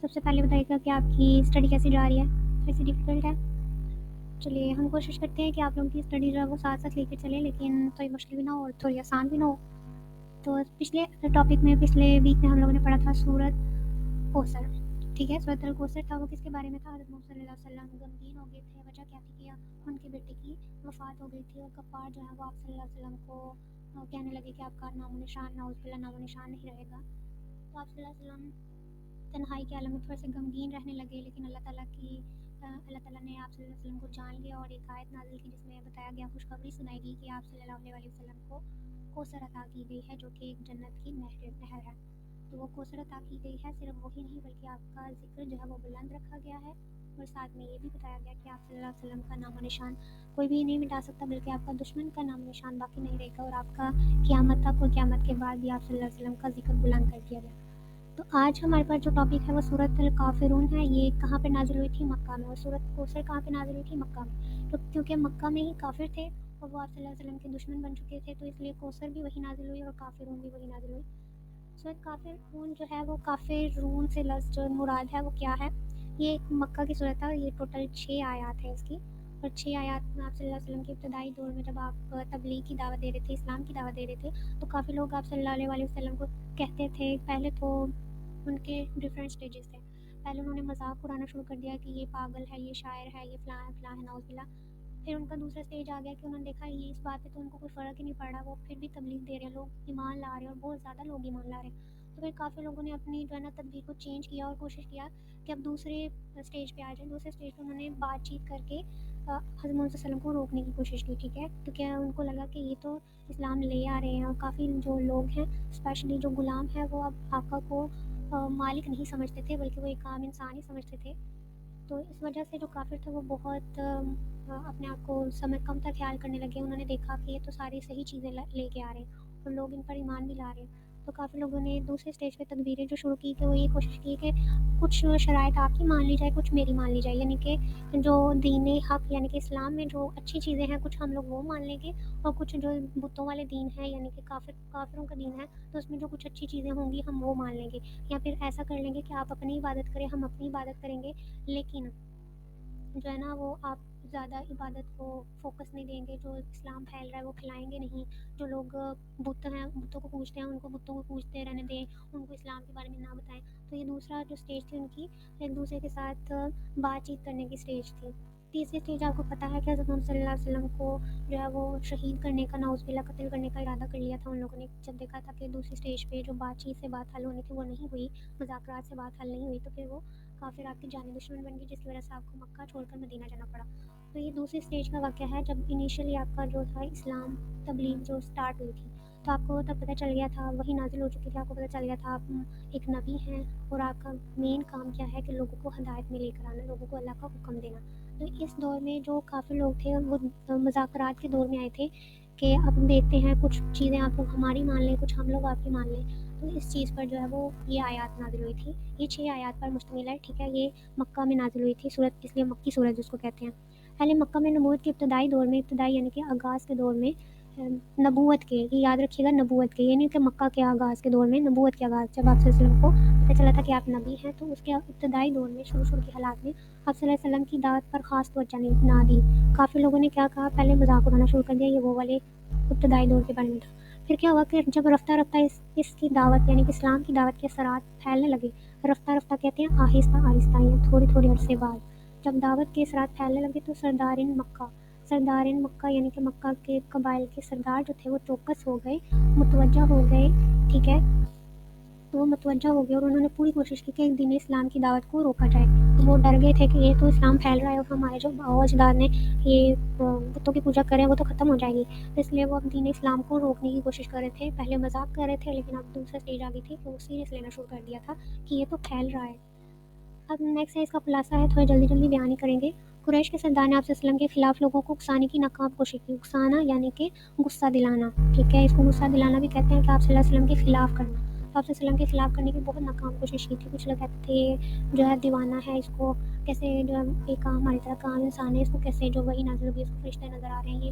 سب سے پہلے بتائیے کہ آپ کی اسٹڈی کیسی جا رہی ہے؟ تھوڑی سی ڈیفیکلٹ ہے؟ چلیے ہم کوشش کرتے ہیں کہ آپ لوگوں کی اسٹڈی جو ہے وہ ساتھ ساتھ لے کے چلیں، لیکن تھوڑی مشکل بھی نہ ہو اور تھوڑی آسان بھی نہ ہو۔ تو پچھلے ٹاپک میں پچھلے ویک میں ہم لوگوں نے پڑھا تھا سورۃ کوثر، ٹھیک ہے؟ سورۃ الکوثر تھا، وہ کس کے بارے میں تھا؟ حضرت محمد صلی اللہ علیہ وسلم غمگین ہو گئے تھے، وجہ کیا تھی کہ ان کے بیٹے کی وفات ہو گئی تھی، اور کفار جو ہے وہ آپ صلی اللہ علیہ وسلم کو کہنے لگے کہ آپ کا نام و نشان، نعوذ باللہ، نام و نشان نہیں رہے گا۔ تو آپ صلی اللہ علیہ وسلم تنہائی کے عالم میں تھوڑے سے غمگین رہنے لگے، لیکن اللہ تعالیٰ نے آپ صلی اللہ علیہ وسلم کو جان لیا اور ایک آیت نازل کی جس میں بتایا گیا، خوشخبری سنائی دی کہ آپ صلی اللہ علیہ وسلم کو کوثر عطا کی گئی ہے، جو کہ ایک جنت کی نہر ہے۔ تو وہ کوثر عطا کی گئی ہے، صرف وہی نہیں بلکہ آپ کا ذکر جو ہے وہ بلند رکھا گیا ہے، اور ساتھ میں یہ بھی بتایا گیا کہ آپ صلی اللہ علیہ وسلم کا نام و نشان کوئی بھی نہیں مٹا سکتا، بلکہ آپ کا دشمن کا نام و نشان باقی نہیں رہے گا، اور آپ کا قیامت تک اور قیامت کے بعد بھی آپ صلی اللہ علیہ وسلم کا ذکر بلند کر دیا گیا۔ تو آج ہمارے پاس جو ٹاپک ہے وہ سورۃ الکافرون ہے۔ یہ کہاں پہ نازل ہوئی تھی؟ مکہ میں۔ اور سورۃ کوثر کہاں پہ نازل ہوئی تھی؟ مکہ میں۔ تو کیونکہ مکہ میں ہی کافر تھے اور وہ آپ صلی اللہ علیہ وسلم کے دشمن بن چکے تھے، تو اس لیے کوثر بھی وہی نازل ہوئی اور کافرون بھی وہی نازل ہوئی۔ سورۃ کافرون جو ہے وہ کافرون سے لفظ جو مراد ہے وہ کیا ہے؟ یہ ایک مکہ کی صورت ہے اور یہ ٹوٹل 6 آیات ہے اس کی، اور 6 آیات میں آپ صلی اللہ علیہ وسلم کے ابتدائی دور میں جب آپ تبلیغ کی دعوت دے رہے تھے، اسلام کی دعوت دے رہے تھے، تو کافی لوگ آپ صلی اللہ علیہ وسلم کو کہتے تھے، پہلے تو ان کے ڈفرینٹ سٹیجز تھے۔ پہلے انہوں نے مذاق اڑانا شروع کر دیا کہ یہ پاگل ہے، یہ شاعر ہے، یہ فلاں ہے فلاں ہے، نعوذ باللہ۔ پھر ان کا دوسرا سٹیج آ گیا کہ انہوں نے دیکھا یہ اس بات پہ تو ان کو کوئی فرق ہی نہیں پڑ رہا، وہ پھر بھی تبلیغ دے رہے ہیں، لوگ ایمان لا رہے ہیں اور بہت زیادہ لوگ ایمان لا رہے ہیں۔ تو پھر کافی لوگوں نے اپنی جو ہے نا تبلیغ کو چینج کیا اور کوشش کیا کہ اب دوسرے سٹیج پہ آ جائیں۔ دوسرے سٹیج پہ انہوں نے بات چیت کر کے حضرت محمد صلی اللہ علیہ وسلم کو روکنے کی کوشش کی، ٹھیک ہے؟ تو کیا ان کو لگا کہ یہ تو اسلام لے آ رہے ہیں، اور کافی جو لوگ ہیں اسپیشلی جو غلام ہیں وہ اب آقا کو مالک نہیں سمجھتے تھے، بلکہ وہ ایک عام انسان ہی سمجھتے تھے۔ تو اس وجہ سے جو کافر تھے وہ بہت اپنے آپ کو کم تر خیال کرنے لگے۔ انہوں نے دیکھا کہ یہ تو ساری صحیح چیزیں لے کے آ رہے ہیں اور لوگ ان پر ایمان بھی لا رہے ہیں۔ تو کافی لوگوں نے دوسرے سٹیج پہ تدبیریں جو شروع کی کہ وہ یہ کوشش کی کہ کچھ شرائط آپ کی مان لی جائے، کچھ میری مان لی جائے، یعنی کہ جو دین حق یعنی کہ اسلام میں جو اچھی چیزیں ہیں کچھ ہم لوگ وہ مان لیں گے، اور کچھ جو بتوں والے دین ہے یعنی کہ کافروں کا دین ہے تو اس میں جو کچھ اچھی چیزیں ہوں گی ہم وہ مان لیں گے، یا پھر ایسا کر لیں گے کہ آپ اپنی عبادت کریں، ہم اپنی عبادت کریں گے، لیکن جو ہے نا وہ آپ زیادہ عبادت کو فوکس نہیں دیں گے، جو اسلام پھیل رہا ہے وہ پھیلائیں گے نہیں، جو لوگ بت ہیں بتوں کو پوجتے ہیں ان کو بتوں کو پوجتے رہنے دیں، ان کو اسلام کے بارے میں نہ بتائیں۔ تو یہ دوسرا جو سٹیج تھی ان کی ایک دوسرے کے ساتھ بات چیت کرنے کی سٹیج تھی۔ تیسری سٹیج آپ کو پتہ ہے کہ حضرت محمد صلی اللہ علیہ وسلم کو جو ہے وہ شہید کرنے کا، نعوذ باللہ قتل کرنے کا ارادہ کر لیا تھا ان لوگوں نے، جب دیکھا تھا کہ دوسری سٹیج پہ جو بات چیت سے بات حل ہونی تھی وہ نہیں ہوئی، مذاکرات سے بات حل نہیں ہوئی، تو پھر وہ کافر آپ کی جانی دشمن بن گئی، جس کی وجہ سے آپ کو مکہ چھوڑ کر مدینہ جانا پڑا۔ تو یہ دوسری سٹیج کا واقعہ ہے جب انیشلی آپ کا جو تھا اسلام تبلیغ جو سٹارٹ ہوئی تھی، تو آپ کو تب پتہ چل گیا تھا، وہی نازل ہو چکی تھی، آپ کو پتہ چل گیا تھا آپ ایک نبی ہیں اور آپ کا مین کام کیا ہے کہ لوگوں کو ہدایت میں لے کر آنا، لوگوں کو اللہ کا حکم دینا۔ تو اس دور میں جو کافی لوگ تھے وہ مذاکرات کے دور میں آئے تھے کہ اب دیکھتے ہیں کچھ چیزیں آپ لوگ ہماری مان لیں، کچھ ہم لوگ آپ کی مان لیں۔ تو اس چیز پر جو ہے وہ یہ آیات نازل ہوئی تھی، یہ 6 آیات پر مشتمل ہے، ٹھیک ہے؟ یہ مکہ میں نازل ہوئی تھی صورت، اس لیے مکی صورت جس کو کہتے ہیں۔ پہلے مکہ میں نبوت کے ابتدائی دور میں، ابتدائی یعنی کہ آغاز کے دور میں نبوت کے، یہ یاد رکھیے گا نبوت کے، یہ نہیں کہ مکہ کے آغاز کے دور میں، نبوت کے آغاز جب آپ صلی اللہ علیہ وسلم کو پتہ چلا تھا کہ آپ نبی ہیں، تو اس کے ابتدائی دور میں شروع کے حالات میں آپ صلی اللہ علیہ وسلم کی دعوت پر خاص توجہ نہ دی۔ کافی لوگوں نے کیا کہا، پہلے مذاق اڑانا شروع کر دیا، یہ وہ والے ابتدائی دور کے بارے میں تھا۔ پھر کیا ہوا کہ جب رفتہ رفتہ اس کی دعوت یعنی کہ اسلام کی دعوت کے اثرات پھیلنے لگے، رفتہ رفتہ کہتے ہیں آہستہ آہستہ، یا تھوڑے تھوڑے عرصے بعد جب دعوت کے اثرات پھیلنے لگے تو سردارین مکہ یعنی کہ مکہ کے قبائل کے سردار جو تھے وہ چوکس ہو گئے، متوجہ ہو گئے، ٹھیک ہے؟ تو وہ متوجہ ہو گئے اور انہوں نے پوری کوشش کی کہ ایک دین اسلام کی دعوت کو روکا جائے۔ تو وہ ڈر گئے تھے کہ یہ تو اسلام پھیل رہا ہے اور ہمارے جو باوا اجداد نے یہ بتوں کی پوجا کریں وہ تو ختم ہو جائے گی، تو اس لیے وہ اب دین اسلام کو روکنے کی کوشش کر رہے تھے۔ پہلے مذاق کر رہے تھے، لیکن اب دوسرا سٹیج آ گئی تھی کہ وہ سیریس لینا شروع کر دیا تھا کہ یہ تو پھیل رہا ہے۔ اب نیکسٹ ہے اس کا خلاصہ ہے، تھوڑے جلدی بیان ہی کریں گے۔ قریش کے سردار نے آپ صلی اللہ علیہ وسلم کے خلاف لوگوں کو اکسانے کی ناکام کوشش کی۔ اکسانا یعنی کہ غصہ دلانا، ٹھیک ہے؟ اس کو غصہ دلانا بھی کہتے ہیں کہ آپ صلی اللہ علیہ وسلم کے خلاف کرنا۔ تو آپ صلی اللہ علیہ وسلم کے خلاف کرنے کی بہت ناکام کوشش کی تھی۔ کچھ لوگ کہتے تھے جو ہے دیوانہ ہے، اس کو کیسے جو ہے ایک ہماری طرح کا عام انسان ہے، اس کو کیسے جو وہی نازل ہوگی اس کو فرشتے نظر آ رہے ہیں، یہ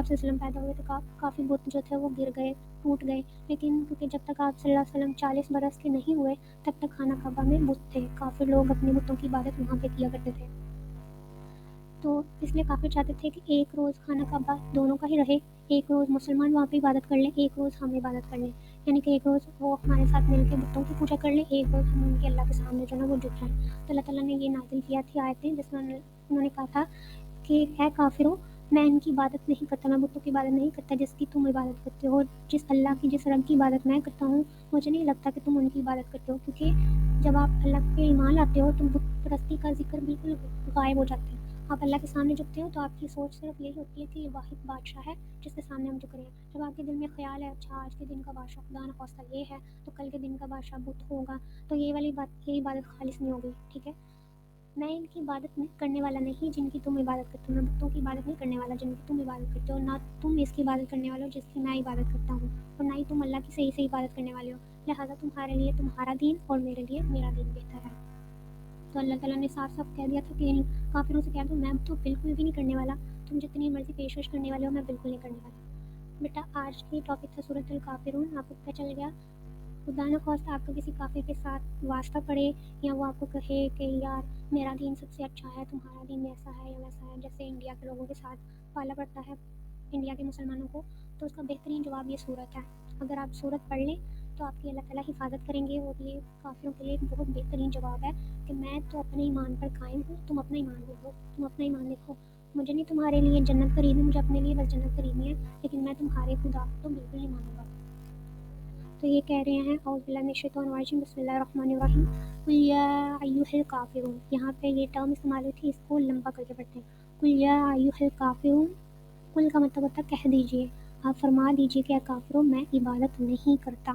آپ صلی اللہ علیہ وسلم پیدا ہوئے تو کافی بت جو تھے وہ گر گئے، ٹوٹ گئے، لیکن کیونکہ جب تک آپ صلی اللہ علیہ وسلم 40 برس کے نہیں ہوئے تب تک خانہ کعبہ میں بت تھے، کافی لوگ اپنے بتوں کی عبادت وہاں پہ کیا کرتے تھے. تو اس لیے کافی چاہتے تھے کہ ایک روز خانہ کعبہ دونوں کا ہی رہے، ایک روز مسلمان وہاں پہ عبادت کر لیں، ایک روز ہم عبادت کر لیں، یعنی کہ ایک روز وہ ہمارے ساتھ مل کے بتوں کی پوجا کر لیں، ایک روز ہم ان کے اللہ کے سامنے جو ہے نا وہ جھک جائیں. تو اللہ تعالیٰ نے یہ نازل کیا تھی آیتیں جس میں انہوں نے کہا تھا کہ اے کافروں، میں ان کی عبادت نہیں کرتا، میں بتوں کی عبادت نہیں کرتا جس کی تم عبادت کرتے ہو. جس اللہ کی، جس رب کی عبادت میں کرتا ہوں، مجھے نہیں لگتا کہ تم ان کی عبادت کرتے ہو، کیونکہ جب آپ اللہ پہ ایمان لاتے ہو تو بت پرستی کا ذکر بالکل غائب ہو جاتا ہے. آپ اللہ کے سامنے جھکتے ہو تو آپ کی سوچ صرف یہی ہوتی ہے کہ یہ واحد بادشاہ ہے جس کے سامنے ہم جھک رہے ہیں. جب آپ کے دل میں خیال ہے اچھا آج کے دن کا بادشاہ خدا نخواستہ یہ ہے تو کل کے دن کا بادشاہ بت ہوگا، تو یہ والی بات، یہ عبادت خالص نہیں ہوگی. ٹھیک ہے، میں ان کی عبادت کرنے والا نہیں جن کی تم عبادت کرتے ہو، میں بتوں کی عبادت نہیں کرنے والا جن کی تم عبادت کرتے ہو، نہ تم اس کی عبادت کرنے والے ہو جس کی میں عبادت کرتا ہوں، اور نہ ہی تم اللہ کی صحیح عبادت کرنے والے ہو، لہٰذا تمہارے لیے تمہارا دین اور میرے لیے میرا دین بہتر ہے. تو اللہ تعالیٰ نے صاف صاف کہہ دیا تھا کہ ان کافروں سے کہہ دو میں تو بالکل بھی نہیں کرنے والا، تم جتنی مرضی پیشکش کرنے والے ہو میں بالکل نہیں کرنے والا. بیٹا آج کی ٹاپک تھا سورۃ الکافرون. آپ کو پتہ چل گیا خدا نخواستہ آپ کا کسی کافر کے ساتھ واسطہ پڑے یا وہ آپ کو کہے کہ یار میرا دین سب سے اچھا ہے، تمہارا دین ایسا ہے یا ویسا ہے، جیسے انڈیا کے لوگوں کے ساتھ پالا پڑتا ہے انڈیا کے مسلمانوں کو، تو اس کا بہترین جواب یہ صورت ہے. اگر آپ صورت پڑھ لیں تو آپ کی اللہ تعالیٰ حفاظت کریں گے، اور یہ کافروں کے لیے ایک بہت بہترین جواب ہے کہ میں تو اپنے ایمان پر قائم ہوں، تم اپنا ایمان دیکھو، تم اپنا ایمان دیکھو، مجھے نہیں تمہارے لیے جنت خریدنی، مجھے اپنے لیے بس جنت خریدنی ہے، لیکن میں تمہارے خدا کو تو بالکل نہیں مانوں گا. تو یہ کہہ رہے ہیں اعوذ باللہ من الشیطان الرجیم بسم اللہ الرحمن الرحیم قل یا ایھا الکافرون. یہاں پہ یہ ٹرم استعمال ہوئی تھی، اس کو لمبا کر کے پڑھتے ہیں. قل یا ایھا الکافرون، قل کا مطلب ہوتا ہے کہہ دیجئے، آپ فرما دیجئے کہ اے کافروں میں عبادت نہیں کرتا.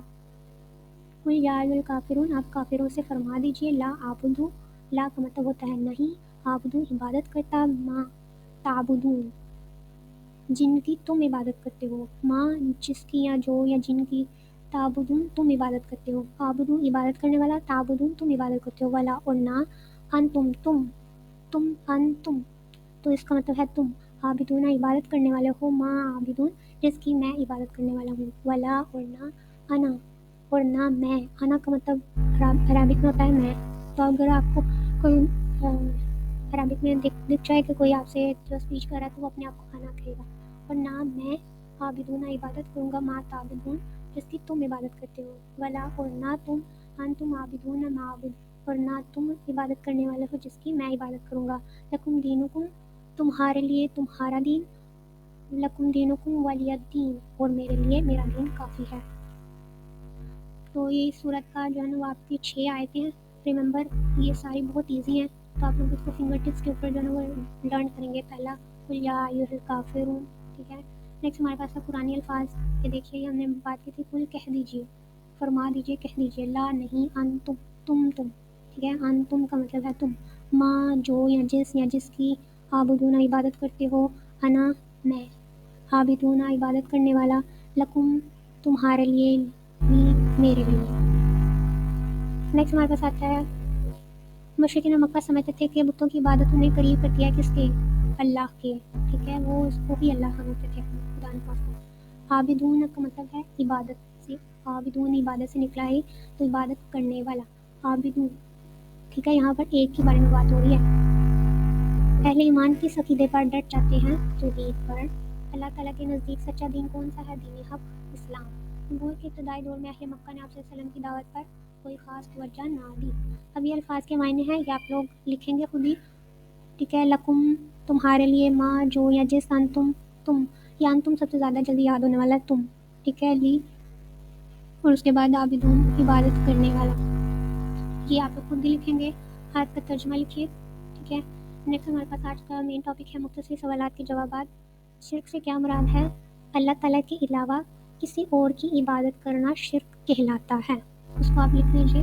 قل یا ایھا الکافرون، آپ کافروں سے فرما دیجئے لا اعبدو، لا کا مطلب ہوتا ہے نہیں، اعبدو عبادت کرتا، ما تعبدون جن کی تم عبادت کرتے ہو، ماں جس کی یا جو یا جن کی، تعبدون تم عبادت کرتے ہو، عابدو عبادت کرنے والا، تعبدون تم عبادت کرتے ہو، ولا اور نہ، انتم انتم تو اس کا مطلب ہے تم، عابدون عبادت کرنے والے ہو، ماں عابدون جس کی میں عبادت کرنے والا ہوں، ولا اور نہ، انا اور نہ میں، انا کا مطلب عربک میں ہوتا ہے میں. تو اگر آپ کو کوئی عربک میں دکھ جائے کہ کوئی آپ سے جو اسپیچ کر رہا ہے تو وہ اپنے آپ کو کھانا کہے گا، اور نہ میں عابدون عبادت کروں گا، ما تعبدون جس کی تم عبادت کرتے ہو، ولا اور نہ تم، انتم عابدون ما اعبد اور نہ تم عبادت کرنے والے ہو جس کی میں عبادت کروں گا، لکم دینکم تمہارے لیے تمہارا دین، لکم دینکم ولی الدین اور میرے لیے میرا دین کافی ہے. تو یہ صورت کا جو ہے نا وہ آپ کی 6 آیتیں ہیں. ریممبر یہ ساری بہت ایزی ہیں، تو آپ لوگ اس کو فنگر ٹپس کے اوپر جو ہے نا وہ لرن کریں گے. پہلا قل یا ایھا الکافرون، ٹھیک ہے. نیکسٹ ہمارے پاس ہے قرآنی الفاظ. یہ دیکھیے ہم نے بات کی تھی قل کہہ دیجیے، فرما دیجیے، کہہ دیجیے، لا نہیں، انتم تم، ٹھیک ہے. انتم کا مطلب ہے تم، ماں جو یا جس کی، عابدون عبادت کرتے ہو، انا میں، عابدون عبادت کرنے والا، لکم تمہارے لیے، میرے لیے. نیکسٹ ہمارے پاس آتا ہے مشرکین مکہ سمجھتے تھے کہ بتوں کی عبادت انہیں قریب کرتی ہے کس کے، اللہ کے، ٹھیک ہے. وہ اس کو بھی اللہ سمجھتے تھے خدا نخواستہ. عابدون کا مطلب ہے عبادت سے، عابدون عبادت سے نکلا ہے تو عبادت کرنے والا، عابدون، ٹھیک ہے. یہاں پر ایک کے بارے میں بات ہو رہی ہے. اہل ایمان کس عقیدے پر ڈٹ جاتے ہیں، توحید پر. اللہ تعالیٰ کے نزدیک سچا دین کون سا ہے، دین حق اسلام. نبوت کے ابتدائی دور میں اہل مکہ نے آپ صلی اللہ علیہ وسلم کی دعوت پر کوئی خاص توجہ نہ دی. اب یہ الفاظ کے معنی ہیں، یہ آپ لوگ لکھیں گے خود ہی، ٹھیک ہے. لکم تمہارے لیے، ماں جو یا جس، انتم تم، یا انتم سب سے زیادہ جلدی یاد ہونے والا ہے تم، ٹھیک ہے. لی اور اس کے بعد عابدون عبادت کرنے والا. یہ آپ لوگ خود ہی لکھیں گے. آیت کا ترجمہ لکھیے، ٹھیک ہے. نیکسٹ ہمارے پاس آج کا مین ٹاپک ہے مختصر سوالات کے جوابات. شرک سے کیا مراد ہے، اللہ تعالیٰ کے علاوہ کسی اور کی عبادت کرنا شرک کہلاتا ہے. اس کو آپ لکھ لیجیے،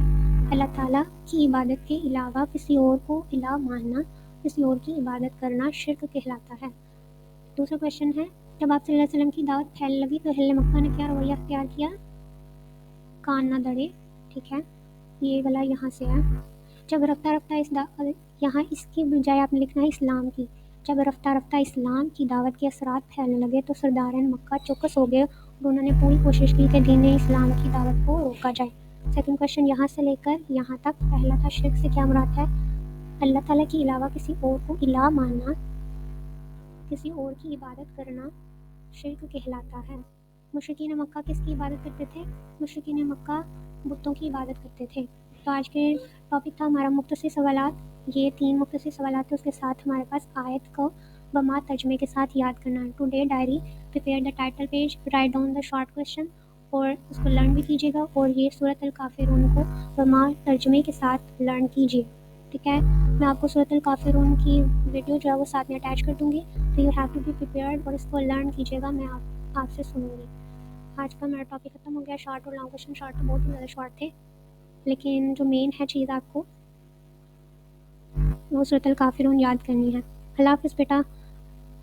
اللہ تعالیٰ کی عبادت کے علاوہ کسی اور کو الہ ماننا، کسی اور کی عبادت کرنا شرک کہلاتا ہے. دوسرا کویشچن ہے، جب آپ صلی اللہ علیہ وسلم کی دعوت پھیلنے لگی تو اہل مکہ نے کیا رویہ اختیار کیا، کان نہ دڑے، ٹھیک ہے. یہ والا یہاں سے ہے. جب رفتہ رفتہ یہاں اس کی بجائے آپ نے لکھنا ہے اسلام کی، جب رفتہ رفتہ اسلام کی دعوت کے اثرات پھیلنے لگے تو سرداران مکہ چوکس ہو گئے اور انہوں نے پوری کوشش کی کہ دین اسلام کی دعوت کو روکا جائے۔ سیکنڈ کویشچن یہاں سے لے کر یہاں تک پہلا تھا شرک سے کیا مراد ہے؟ اللہ تعالیٰ کے علاوہ کسی اور کو الہ ماننا، کسی اور کی عبادت کرنا شرک کہلاتا ہے۔ مشرکین مکہ کس کی عبادت کرتے تھے؟ مشرکین مکہ بتوں کی عبادت کرتے تھے۔ تو آج کے ٹاپک تھا ہمارا مختصر سوالات، یہ 3 مختصر سوالات تھے، اس کے ساتھ ہمارے پاس آیت کو بما ترجمے کے ساتھ یاد کرنا ہے۔ Today diary prepare the title page, write down the short question اور اس کو لرن بھی کیجیے گا، اور یہ سورۃ الکافرون کو بما ترجمے کے ساتھ لرن کیجیے، ٹھیک ہے؟ میں آپ کو سورۃ الکافرون کی ویڈیو جو ہے وہ ساتھ میں اٹیچ کر دوں گی، تو you have to be prepared اور اس کو لرن کیجیے گا، میں آپ سے سنوں گی۔ آج کا میرا ٹاپک ختم ہو گیا، شارٹ اور لانگ کویشچن، شارٹ تو بہت ہی زیادہ شارٹ تھے، لیکن جو مین ہے چیز آپ کو وہ سورۃ الکافرون یاد کرنی ہے۔ اللہ حافظ بیٹا۔